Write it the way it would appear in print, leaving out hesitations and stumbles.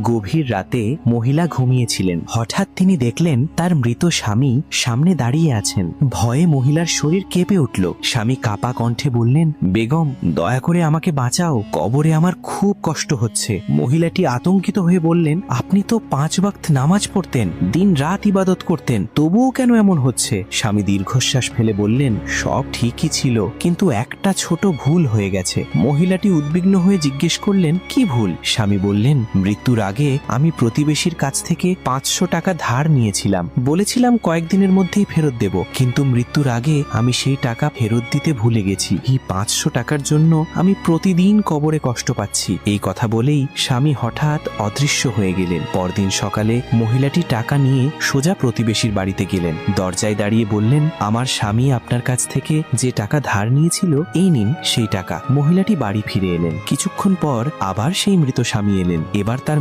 গভীর রাতে মহিলা ঘুমিয়েছিলেন। হঠাৎ তিনি দেখলেন তার মৃত স্বামী সামনে দাঁড়িয়ে আছেন। ভয়ে মহিলার শরীর কেঁপে উঠল। স্বামী কাপা কণ্ঠে বললেন, বেগম, দয়া করে আমাকে বাঁচাও, কবরে আমার খুব কষ্ট হচ্ছে। মহিলাটি আতঙ্কিত হয়ে বললেন, আপনি তো 5 ওয়াক্ত নামাজ পড়তেন, দিন রাত ইবাদত করতেন, তবুও কেন এমন হচ্ছে? স্বামী দীর্ঘশ্বাস ফেলে বললেন, সব ঠিকই ছিল, কিন্তু একটা ছোট ভুল হয়ে গেছে। মহিলাটি উদ্বিগ্ন হয়ে জিজ্ঞেস করলেন, কি ভুল? স্বামী বললেন, মৃত্যুর আগে আমি প্রতিবেশীর কাছ থেকে 500 টাকা ধার নিয়েছিলাম, বলেছিলাম কয়েকদিনের মধ্যেই ফেরত দেব, কিন্তু মৃত্যুর আগে আমি সেই টাকা ফেরত দিতে ভুলে গেছি। এই 500 টাকার জন্য আমি প্রতিদিন কবরে কষ্ট পাচ্ছি। এই কথা বলেই স্বামী হঠাৎ অদৃশ্য হয়ে গেলেন। পরদিন সকালে মহিলাটি টাকা নিয়ে সোজা প্রতিবেশীর বাড়িতে গেলেন। দরজায় দাঁড়িয়ে বললেন, আমার স্বামী আপনার কাছ থেকে যে টাকা ধার নিয়েছিল, এই নিন সেই টাকা। মহিলাটি বাড়ি ফিরে এলেন। কিছুক্ষণ পর আবার সেই মৃত স্বামী এলেন। এবার তার